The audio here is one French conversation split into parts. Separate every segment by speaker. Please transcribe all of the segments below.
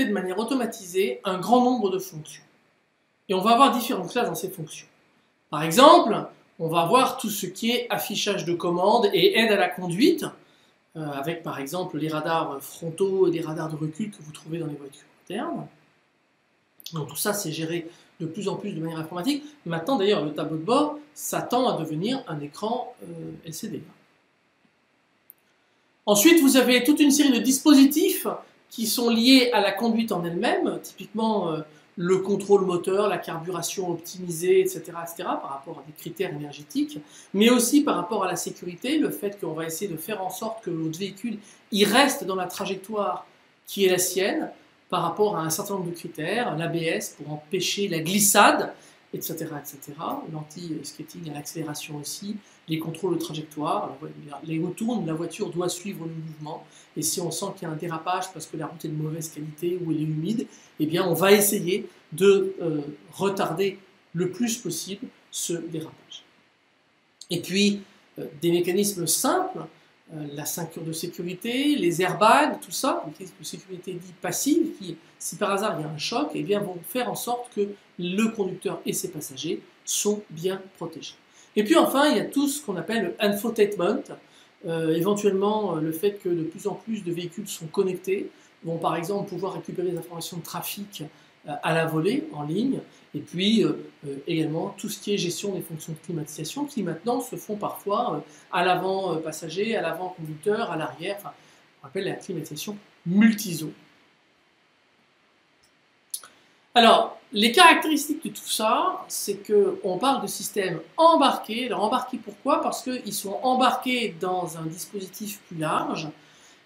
Speaker 1: exporter de manière automatisée un grand nombre de fonctions. Et on va avoir différentes classes dans ces fonctions. Par exemple, on va avoir tout ce qui est affichage de commandes et aide à la conduite, avec par exemple les radars frontaux et les radars de recul que vous trouvez dans les voitures modernes. Donc tout ça, c'est géré de plus en plus de manière informatique. Maintenant, d'ailleurs, le tableau de bord s'attend à devenir un écran LCD. Ensuite, vous avez toute une série de dispositifs qui sont liés à la conduite en elle-même, typiquement le contrôle moteur, la carburation optimisée, etc., par rapport à des critères énergétiques, mais aussi par rapport à la sécurité, le fait qu'on va essayer de faire en sorte que votre véhicule il reste dans la trajectoire qui est la sienne, par rapport à un certain nombre de critères, l'ABS pour empêcher la glissade, etc., l'anti-skating à l'accélération aussi, les contrôles de trajectoire, les retournes, la voiture doit suivre le mouvement, et si on sent qu'il y a un dérapage parce que la route est de mauvaise qualité ou elle est humide, eh bien on va essayer de retarder le plus possible ce dérapage. Et puis, des mécanismes simples, la ceinture de sécurité, les airbags, tout ça, les mécanismes de sécurité dits passifs, qui, si par hasard il y a un choc, eh bien, vont faire en sorte que le conducteur et ses passagers sont bien protégés. Et puis enfin, il y a tout ce qu'on appelle le infotainment, éventuellement le fait que de plus en plus de véhicules sont connectés, vont par exemple pouvoir récupérer des informations de trafic à la volée, en ligne, et puis également tout ce qui est gestion des fonctions de climatisation qui maintenant se font parfois à l'avant passager, à l'avant conducteur, à l'arrière, enfin on appelle la climatisation multi-zone. Alors, les caractéristiques de tout ça, c'est qu'on parle de systèmes embarqués. Alors embarqués pourquoi? Parce qu'ils sont embarqués dans un dispositif plus large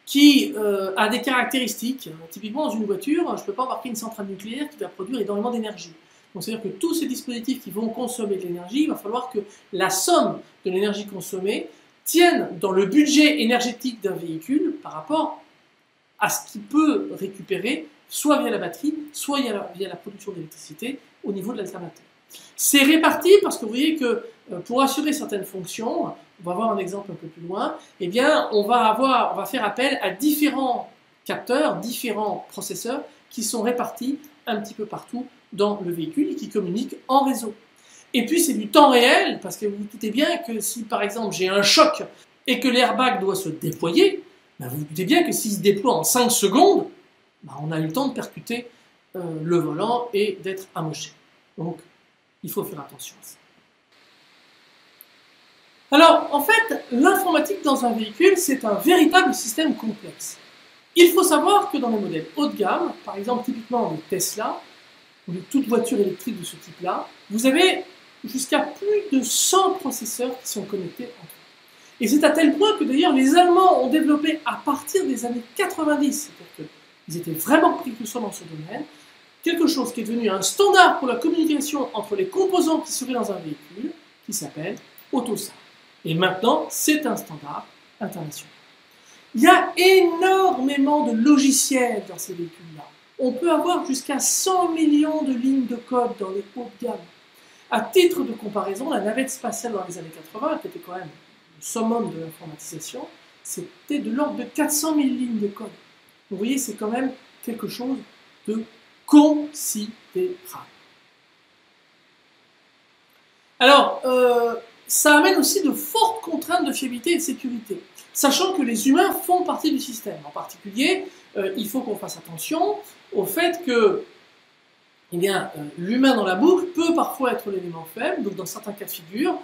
Speaker 1: qui a des caractéristiques. Typiquement, dans une voiture, je ne peux pas embarquer une centrale nucléaire qui va produire énormément d'énergie. Donc, c'est-à-dire que tous ces dispositifs qui vont consommer de l'énergie, il va falloir que la somme de l'énergie consommée tienne dans le budget énergétique d'un véhicule par rapport à ce qu'il peut récupérer, soit via la batterie, soit via la production d'électricité au niveau de l'alternateur. C'est réparti parce que vous voyez que pour assurer certaines fonctions, on va voir un exemple un peu plus loin, eh bien on va faire appel à différents capteurs, différents processeurs qui sont répartis un petit peu partout dans le véhicule et qui communiquent en réseau. Et puis c'est du temps réel, parce que vous vous doutez bien que si par exemple j'ai un choc et que l'airbag doit se déployer, ben vous vous doutez bien que s'il se déploie en 5 secondes, ben on a eu le temps de percuter le volant et d'être amoché. Donc il faut faire attention à ça. Alors, en fait, l'informatique dans un véhicule, c'est un véritable système complexe. Il faut savoir que dans les modèles haut de gamme, par exemple typiquement de Tesla, ou de toute voiture électrique de ce type-là, vous avez jusqu'à plus de 100 processeurs qui sont connectés entre eux. Et c'est à tel point que d'ailleurs les Allemands ont développé à partir des années 90, c'est-à-dire qu'ils étaient vraiment précurseurs dans ce domaine, quelque chose qui est devenu un standard pour la communication entre les composants qui seraient dans un véhicule, qui s'appelle AutoSAR. Et maintenant, c'est un standard international. Il y a énormément de logiciels dans ces véhicules-là. On peut avoir jusqu'à 100 millions de lignes de code dans les hauts de gamme. À titre de comparaison, la navette spatiale dans les années 80, qui était quand même le summum de l'informatisation, c'était de l'ordre de 400 000 lignes de code. Vous voyez, c'est quand même quelque chose de considérable. Alors, ça amène aussi de fortes contraintes de fiabilité et de sécurité, sachant que les humains font partie du système. En particulier, il faut qu'on fasse attention au fait que l'humain dans la boucle peut parfois être l'élément faible, donc dans certains cas de figure,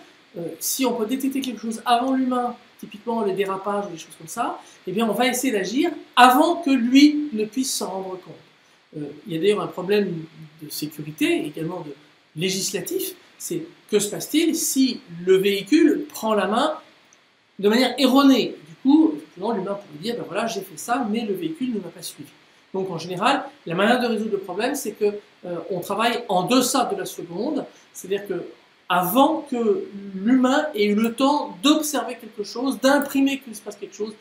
Speaker 1: si on peut détecter quelque chose avant l'humain, typiquement les dérapages ou des choses comme ça, eh bien on va essayer d'agir avant que lui ne puisse s'en rendre compte. Il y a d'ailleurs un problème de sécurité, également de législatif, c'est que se passe-t-il si le véhicule prend la main de manière erronée? Du coup, l'humain pourrait dire, ben voilà, j'ai fait ça, mais le véhicule ne m'a pas suivi. Donc en général, la manière de résoudre le problème, c'est qu'on travaille en deçà de la seconde, c'est-à-dire que avant que l'humain ait eu le temps d'observer quelque chose, d'imprimer qu'il se passe quelque chose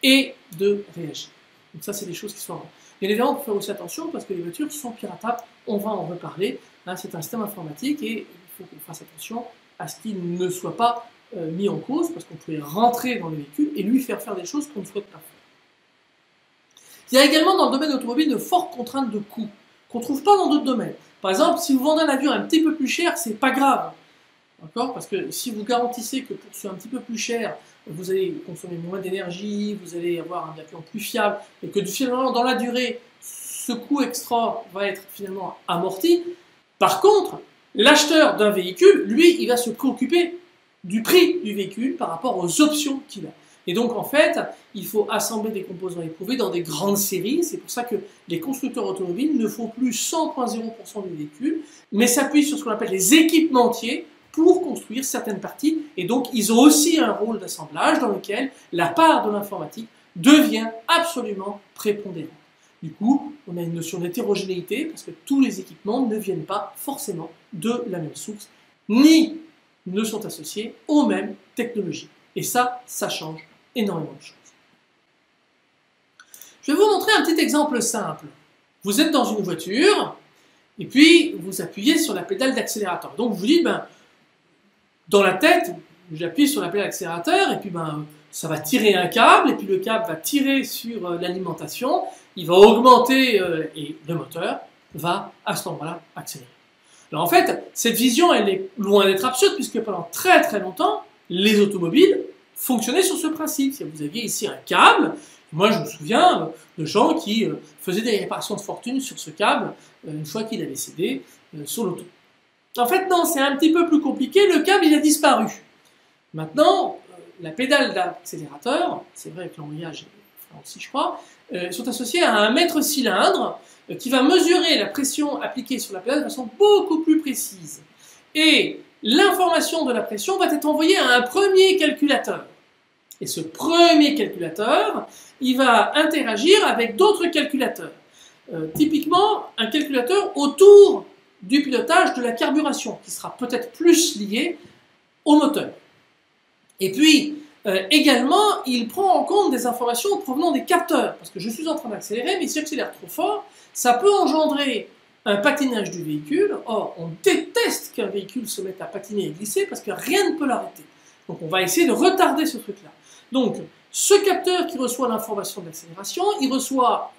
Speaker 1: et de réagir. Donc ça, c'est des choses qui sont avant. Bien évidemment, il faut faire aussi attention parce que les voitures sont piratables, on va en reparler. Hein, c'est un système informatique et il faut qu'on fasse attention à ce qu'il ne soit pas mis en cause parce qu'on pourrait rentrer dans le véhicule et lui faire des choses qu'on ne souhaite pas faire. Il y a également dans le domaine automobile de fortes contraintes de coûts qu'on ne trouve pas dans d'autres domaines. Par exemple, si vous vendez un avion un petit peu plus cher, c'est pas grave. D'accord? Parce que si vous garantissez que pour ce un petit peu plus cher, vous allez consommer moins d'énergie, vous allez avoir un avion plus fiable, et que finalement, dans la durée, ce coût extra va être finalement amorti. Par contre, l'acheteur d'un véhicule, lui, il va se préoccuper du prix du véhicule par rapport aux options qu'il a. Et donc, en fait, il faut assembler des composants éprouvés dans des grandes séries. C'est pour ça que les constructeurs automobiles ne font plus 100,0% du véhicule, mais s'appuient sur ce qu'on appelle les équipementiers pour construire certaines parties. Et donc, ils ont aussi un rôle d'assemblage dans lequel la part de l'informatique devient absolument prépondérante. Du coup, on a une notion d'hétérogénéité parce que tous les équipements ne viennent pas forcément de la même source, ni ne sont associés aux mêmes technologies. Et ça change énormément de choses. Je vais vous montrer un petit exemple simple. Vous êtes dans une voiture, et puis vous appuyez sur la pédale d'accélérateur. Donc vous dites, dans la tête, j'appuie sur la pédale d'accélérateur, et puis ça va tirer un câble, et puis le câble va tirer sur l'alimentation, il va augmenter, et le moteur va à ce moment-là accélérer. Alors en fait, cette vision, elle est loin d'être absurde, puisque pendant très très longtemps, les automobiles fonctionnaient sur ce principe. Si vous aviez ici un câble, moi je me souviens de gens qui faisaient des réparations de fortune sur ce câble une fois qu'il avait cédé sur l'auto. En fait non, c'est un petit peu plus compliqué, le câble il a disparu. Maintenant, la pédale d'accélérateur, c'est vrai que l'embrayage est aussi je crois, sont associés à un mètre cylindre qui va mesurer la pression appliquée sur la pédale de façon beaucoup plus précise. Et l'information de la pression va être envoyée à un premier calculateur. Et ce premier calculateur, il va interagir avec d'autres calculateurs. Typiquement, un calculateur autour du pilotage de la carburation, qui sera peut-être plus lié au moteur. Et puis, également, il prend en compte des informations provenant des capteurs, parce que je suis en train d'accélérer, mais si j'accélère trop fort, ça peut engendrer un patinage du véhicule. Or, on déteste qu'un véhicule se mette à patiner et glisser parce que rien ne peut l'arrêter. Donc, on va essayer de retarder ce truc-là. Donc, ce capteur qui reçoit l'information de l'accélération, il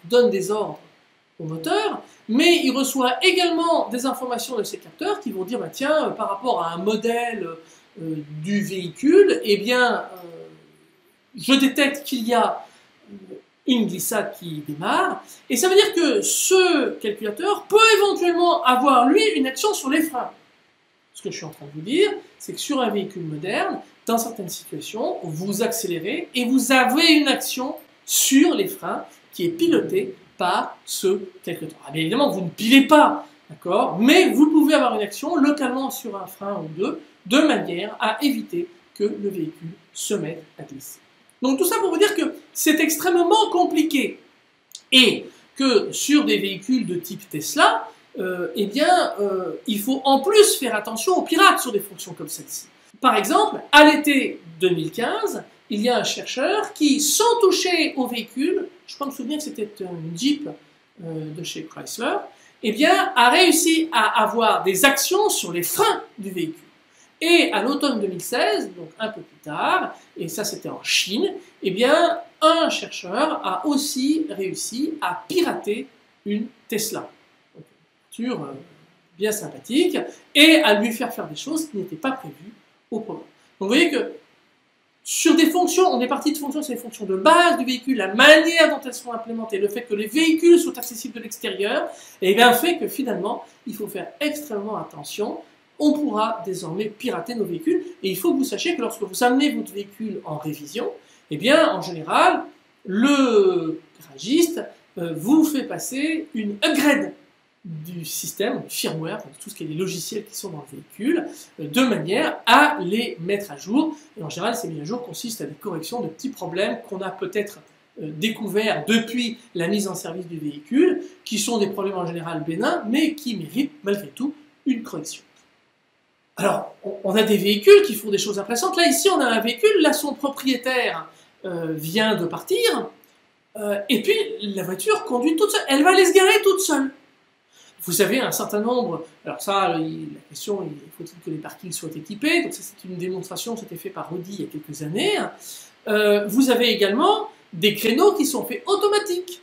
Speaker 1: donne des ordres au moteur, mais il reçoit également des informations de ces capteurs qui vont dire, tiens, par rapport à un modèle du véhicule, eh bien, je détecte qu'il y a une glissade qui démarre, et ça veut dire que ce calculateur peut éventuellement avoir, lui, une action sur les freins. Ce que je suis en train de vous dire, c'est que sur un véhicule moderne, dans certaines situations, vous accélérez et vous avez une action sur les freins qui est pilotée par ce calculateur. Ah, bien évidemment, vous ne pilez pas, d'accord, mais vous pouvez avoir une action localement sur un frein ou deux, de manière à éviter que le véhicule se mette à glisser. Donc tout ça pour vous dire que c'est extrêmement compliqué et que sur des véhicules de type Tesla, il faut en plus faire attention aux pirates sur des fonctions comme celle-ci. Par exemple, à l'été 2015, il y a un chercheur qui, sans toucher au véhicule, je crois me souvenir que c'était un Jeep de chez Chrysler, a réussi à avoir des actions sur les freins du véhicule. Et à l'automne 2016, donc un peu plus tard, et ça c'était en Chine, un chercheur a aussi réussi à pirater une Tesla. Donc, une voiture bien sympathique, et à lui faire des choses qui n'étaient pas prévues au programme. Donc vous voyez que sur des fonctions, on est parti de fonctions, c'est les fonctions de base du véhicule, la manière dont elles sont implémentées, le fait que les véhicules soient accessibles de l'extérieur, fait que finalement, il faut faire extrêmement attention. On pourra désormais pirater nos véhicules. Et il faut que vous sachiez que lorsque vous amenez votre véhicule en révision, en général, le garagiste vous fait passer une upgrade du système, du firmware, tout ce qui est les logiciels qui sont dans le véhicule, de manière à les mettre à jour. Et en général, ces mises à jour consistent à des corrections de petits problèmes qu'on a peut-être découverts depuis la mise en service du véhicule, qui sont des problèmes en général bénins, mais qui méritent malgré tout une correction. Alors, on a des véhicules qui font des choses impressionnantes. Là, ici, on a un véhicule, là, son propriétaire vient de partir, et puis la voiture conduit toute seule. Elle va aller se garer toute seule. Vous avez un certain nombre... Alors ça, la question, il faut-il que les parkings soient équipés? Donc ça, c'est une démonstration, c'était fait par Audi il y a quelques années. Vous avez également des créneaux qui sont faits automatiques.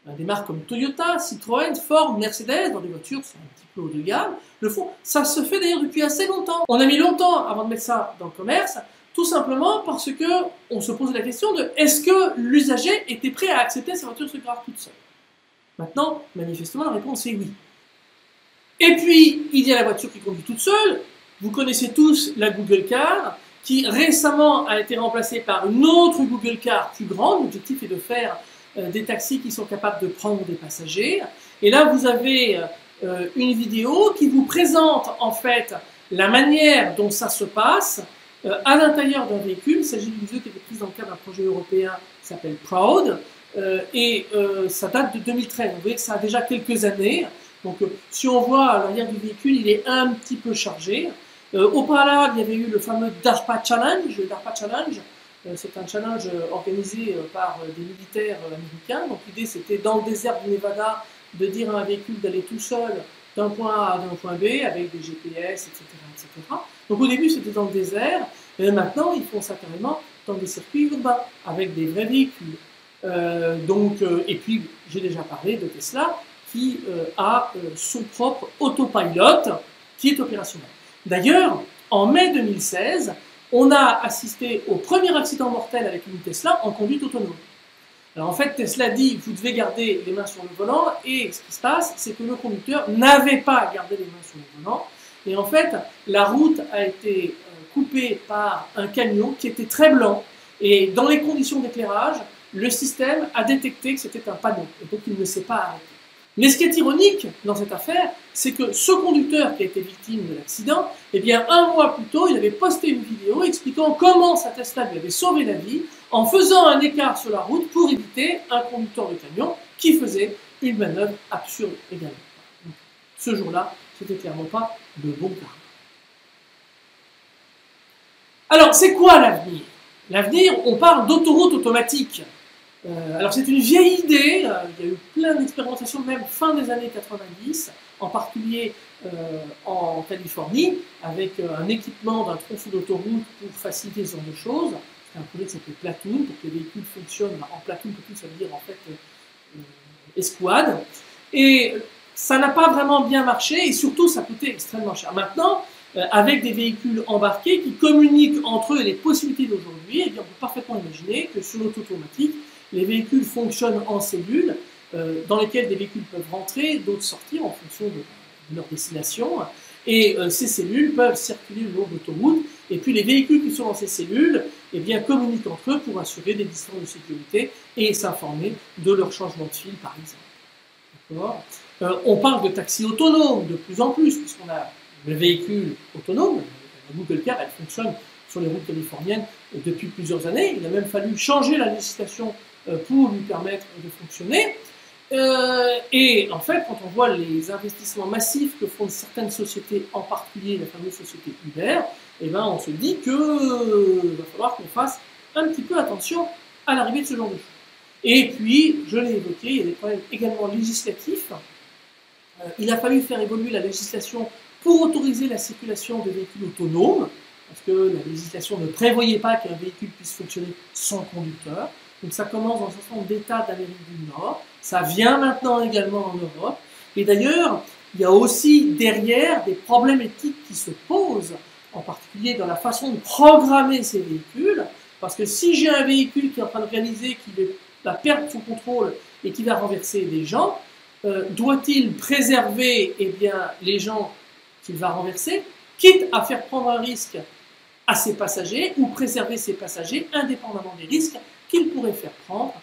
Speaker 1: Des marques comme Toyota, Citroën, Ford, Mercedes, dans des voitures c'est un petit peu haut de gamme, le font. Ça se fait d'ailleurs depuis assez longtemps. On a mis longtemps avant de mettre ça dans le commerce, tout simplement parce que on se posait la question de est-ce que l'usager était prêt à accepter sa voiture se gare toute seule. Maintenant, manifestement, la réponse est oui. Et puis, il y a la voiture qui conduit toute seule. Vous connaissez tous la Google Car, qui récemment a été remplacée par une autre Google Car plus grande. L'objectif est de faire des taxis qui sont capables de prendre des passagers. Et là, vous avez une vidéo qui vous présente en fait la manière dont ça se passe à l'intérieur d'un véhicule. Il s'agit d'une vidéo qui a été prise dans le cadre d'un projet européen qui s'appelle Proud. Ça date de 2013. Vous voyez que ça a déjà quelques années. Donc, si on voit à l'arrière du véhicule, il est un petit peu chargé. Auparavant, il y avait eu le fameux DARPA Challenge. Le DARPA Challenge, c'est un challenge organisé par des militaires américains. Donc, l'idée, c'était dans le désert du Nevada de dire à un véhicule d'aller tout seul d'un point A à un point B avec des GPS, etc., etc. Donc, au début, c'était dans le désert. Et maintenant, ils font ça carrément dans des circuits urbains avec des vrais véhicules. Et puis, j'ai déjà parlé de Tesla qui a son propre autopilot qui est opérationnel. D'ailleurs, en mai 2016, on a assisté au premier accident mortel avec une Tesla en conduite autonome. Alors en fait, Tesla dit vous devez garder les mains sur le volant, et ce qui se passe, c'est que le conducteur n'avait pas gardé les mains sur le volant, et en fait, la route a été coupée par un camion qui était très blanc, et dans les conditions d'éclairage, le système a détecté que c'était un panneau, et donc il ne s'est pas arrêté. Mais ce qui est ironique dans cette affaire, c'est que ce conducteur qui a été victime de l'accident, eh bien, un mois plus tôt, il avait posté une vidéo expliquant comment sa Tesla lui avait sauvé la vie en faisant un écart sur la route pour éviter un conducteur de camion qui faisait une manœuvre absurde également. Donc, ce jour-là, c'était clairement pas de bon karma. Alors, c'est quoi l'avenir? L'avenir, on parle d'autoroute automatique. Alors c'est une vieille idée, il y a eu plein d'expérimentations même fin des années 90, en particulier en Californie, avec un équipement d'un tronçon d'autoroute pour faciliter ce genre de choses. C'est un projet qui s'appelle Platoon, pour que les véhicules fonctionnent en Platoon, ça veut dire en fait escouade. Et ça n'a pas vraiment bien marché, et surtout ça coûtait extrêmement cher. Maintenant, avec des véhicules embarqués qui communiquent entre eux et les possibilités d'aujourd'hui, eh bien, on peut parfaitement imaginer que sur l'auto automatique, les véhicules fonctionnent en cellules dans lesquelles des véhicules peuvent rentrer, d'autres sortir en fonction de leur destination. Et ces cellules peuvent circuler le long de l'autoroute. Et puis les véhicules qui sont dans ces cellules eh bien, communiquent entre eux pour assurer des distances de sécurité et s'informer de leur changement de fil, par exemple. On parle de taxis autonomes de plus en plus, puisqu'on a le véhicule autonome. La Google Car, elle fonctionne sur les routes californiennes depuis plusieurs années. Il a même fallu changer la législation pour lui permettre de fonctionner. Et en fait, quand on voit les investissements massifs que font certaines sociétés, en particulier la fameuse société Uber, eh ben, on se dit qu'il va falloir qu'on fasse un petit peu attention à l'arrivée de ce genre de choses. Et puis, je l'ai évoqué, il y a des problèmes également législatifs. Il a fallu faire évoluer la législation pour autoriser la circulation de véhicules autonomes, parce que la législation ne prévoyait pas qu'un véhicule puisse fonctionner sans conducteur. Donc ça commence dans un certain nombre d'États d'Amérique du Nord, ça vient maintenant également en Europe, et d'ailleurs, il y a aussi derrière des problèmes éthiques qui se posent, en particulier dans la façon de programmer ces véhicules, parce que si j'ai un véhicule qui est en train de réaliser qu'il va perdre son contrôle et qui va renverser des gens, doit-il préserver les gens qu'il va renverser, quitte à faire prendre un risque à ses passagers, ou préserver ses passagers indépendamment des risques qu'il pourrait faire prendre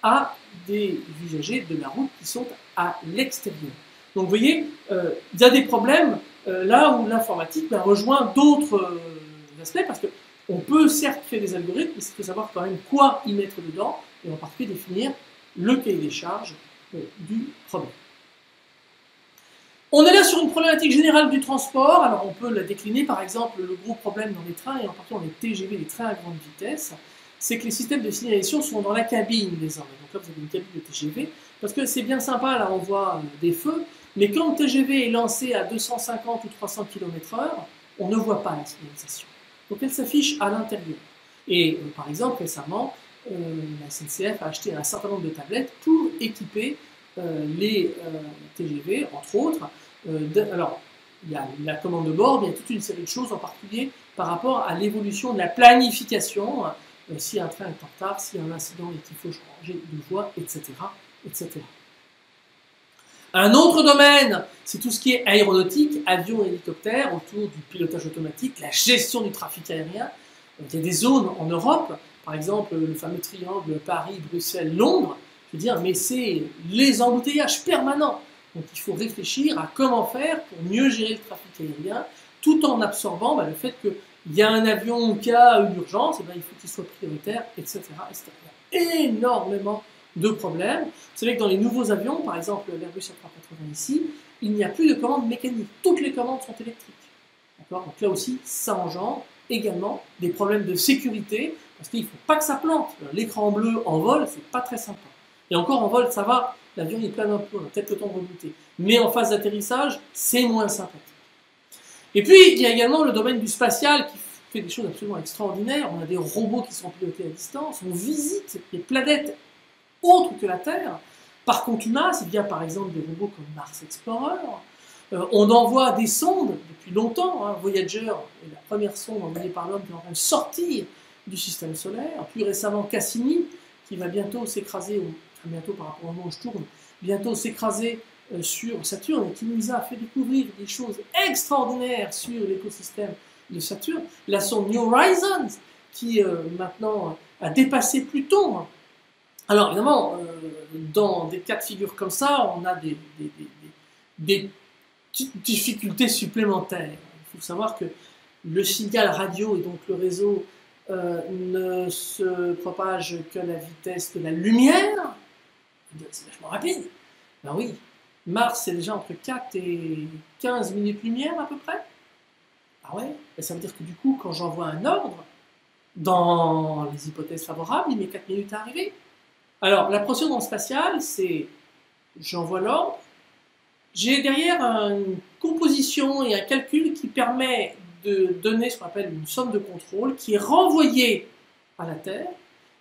Speaker 1: à des usagers de la route qui sont à l'extérieur. Donc vous voyez, il y a des problèmes là où l'informatique rejoint d'autres aspects, parce qu'on peut certes créer des algorithmes, mais il faut savoir quand même quoi y mettre dedans, et en particulier définir le cahier des charges du problème. On est là sur une problématique générale du transport, alors on peut la décliner, par exemple, le gros problème dans les trains, et en particulier dans les TGV, les trains à grande vitesse, c'est que les systèmes de signalisation sont dans la cabine désormais. Donc là, vous avez une cabine de TGV, parce que c'est bien sympa, là on voit des feux, mais quand le TGV est lancé à 250 ou 300 km/h, on ne voit pas la signalisation. Donc elle s'affiche à l'intérieur. Et par exemple, récemment, la SNCF a acheté un certain nombre de tablettes pour équiper les TGV, entre autres. Alors, il y a la commande de bord, mais il y a toute une série de choses, en particulier par rapport à l'évolution de la planification, si un train est en retard, s'il y a un incident et qu'il faut changer de voie, etc., etc. Un autre domaine, c'est tout ce qui est aéronautique, avions et hélicoptères, autour du pilotage automatique, la gestion du trafic aérien. Il y a des zones en Europe, par exemple le fameux triangle Paris, Bruxelles, Londres, je veux dire, mais c'est les embouteillages permanents. Donc il faut réfléchir à comment faire pour mieux gérer le trafic aérien, tout en absorbant le fait qu'il y a un avion qui a une urgence, il faut qu'il soit prioritaire, etc., etc. Il y a énormément de problèmes. Vous savez que dans les nouveaux avions, par exemple l'Airbus A380 ici, il n'y a plus de commandes mécaniques. Toutes les commandes sont électriques. Donc là aussi, ça engendre également des problèmes de sécurité, parce qu'il ne faut pas que ça plante. L'écran bleu en vol, c'est pas très sympa. Et encore en vol, ça va, l'avion il plane un peu, on a peut-être le temps de rebooter. Mais en phase d'atterrissage, c'est moins sympathique. Et puis, il y a également le domaine du spatial qui fait des choses absolument extraordinaires. On a des robots qui sont pilotés à distance, on visite les planètes autres que la Terre, par contumace, il y a par exemple des robots comme Mars Explorer. On envoie des sondes depuis longtemps. Voyager est la première sonde envoyée par l'homme qui est en train de sortir du système solaire. Plus récemment, Cassini, qui va bientôt s'écraser, bientôt par rapport au moment où je tourne, bientôt s'écraser sur Saturne et qui nous a fait découvrir des choses extraordinaires sur l'écosystème de Saturne. La sonde New Horizons, qui maintenant a dépassé Pluton. Alors évidemment, dans des cas de figure comme ça, on a des petites difficultés supplémentaires. Il faut savoir que le signal radio et donc le réseau ne se propage que à la vitesse de la lumière. C'est vachement rapide. Ben oui, Mars c'est déjà entre 4 et 15 minutes-lumière à peu près. Ah ouais, ben ça veut dire que du coup, quand j'envoie un ordre, dans les hypothèses favorables, il met 4 minutes à arriver. Alors, la procédure spatiale, c'est j'envoie l'ordre, j'ai derrière une composition et un calcul qui permet de donner ce qu'on appelle une somme de contrôle qui est renvoyée à la Terre.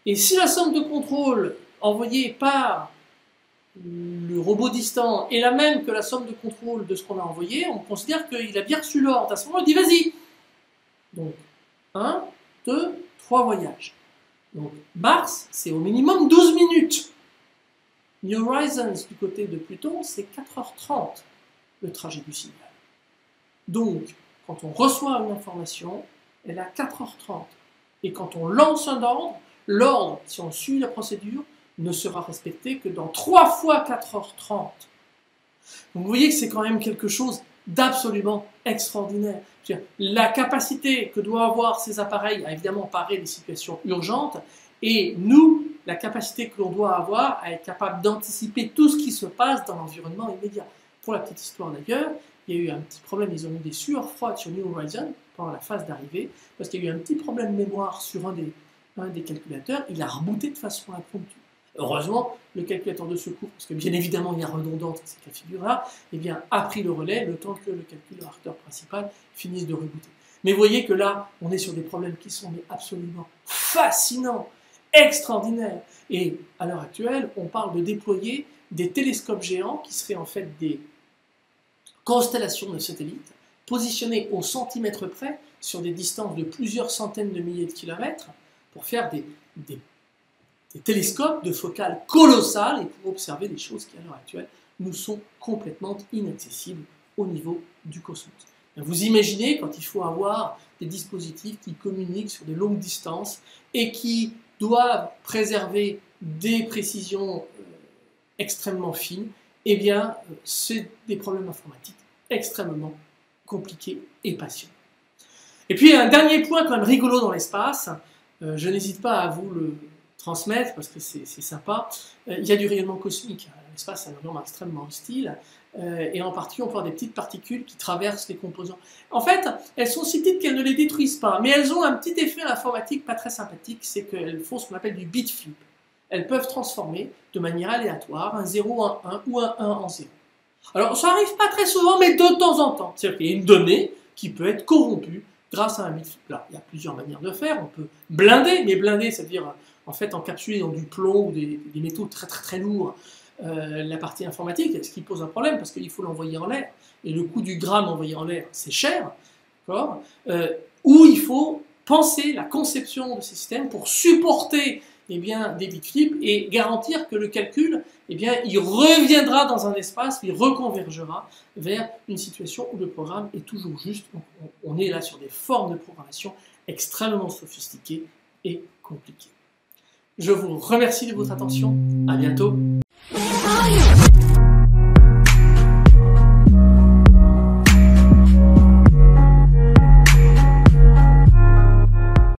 Speaker 1: Et si la somme de contrôle envoyée par le robot distant est la même que la somme de contrôle de ce qu'on a envoyé, on considère qu'il a bien reçu l'ordre. À ce moment-là, on dit vas-y. Donc, 1, 2, 3 voyages. Donc, Mars, c'est au minimum 12 minutes. New Horizons, du côté de Pluton, c'est 4h30 le trajet du signal. Donc, quand on reçoit une information, elle a 4h30. Et quand on lance un ordre, l'ordre, si on suit la procédure, ne sera respecté que dans 3 fois 4h30. Donc, vous voyez que c'est quand même quelque chose d'absolument extraordinaire. La capacité que doivent avoir ces appareils à évidemment parer des situations urgentes, et nous, la capacité que l'on doit avoir à être capable d'anticiper tout ce qui se passe dans l'environnement immédiat. Pour la petite histoire d'ailleurs, il y a eu un petit problème, ils ont eu des sueurs froides sur New Horizons pendant la phase d'arrivée, parce qu'il y a eu un petit problème de mémoire sur un des calculateurs, il a rebooté de façon impromptue. Heureusement, le calculateur de secours, parce que bien évidemment il y a redondance dans ces cas de figure-là, a pris le relais le temps que le calculateur principal finisse de rebooter. Mais vous voyez que là, on est sur des problèmes qui sont absolument fascinants, extraordinaires. Et à l'heure actuelle, on parle de déployer des télescopes géants qui seraient en fait des constellations de satellites positionnés au centimètre près sur des distances de plusieurs centaines de milliers de kilomètres pour faire des télescopes de focale colossales et pour observer des choses qui, à l'heure actuelle, nous sont complètement inaccessibles au niveau du cosmos. Vous imaginez quand il faut avoir des dispositifs qui communiquent sur de longues distances et qui doivent préserver des précisions extrêmement fines, eh bien, c'est des problèmes informatiques extrêmement compliqués et passionnants. Et puis, un dernier point quand même rigolo dans l'espace, je n'hésite pas à vous le transmettre parce que c'est sympa. Il y a du rayonnement cosmique. L'espace, c'est un environnement extrêmement hostile. Et en particulier, on peut avoir des petites particules qui traversent les composants. En fait, elles sont si petites qu'elles ne les détruisent pas, mais elles ont un petit effet informatique pas très sympathique, c'est qu'elles font ce qu'on appelle du bit flip. Elles peuvent transformer de manière aléatoire un 0 en 1 ou un 1 en 0. Alors, ça n'arrive pas très souvent, mais de temps en temps. C'est-à-dire qu'il y a une donnée qui peut être corrompue grâce à un bit flip. Là, il y a plusieurs manières de faire. On peut blinder, mais blinder, c'est-à-dire en fait encapsulé dans du plomb ou des métaux très très très lourds. la partie informatique, ce qui pose un problème parce qu'il faut l'envoyer en l'air. Et le coût du gramme envoyé en l'air, c'est cher. Où il faut penser la conception de ces systèmes pour supporter des bit flips et garantir que le calcul, il reviendra dans un espace, il reconvergera vers une situation où le programme est toujours juste. Donc, on est là sur des formes de programmation extrêmement sophistiquées et compliquées. Je vous remercie de votre attention. À bientôt.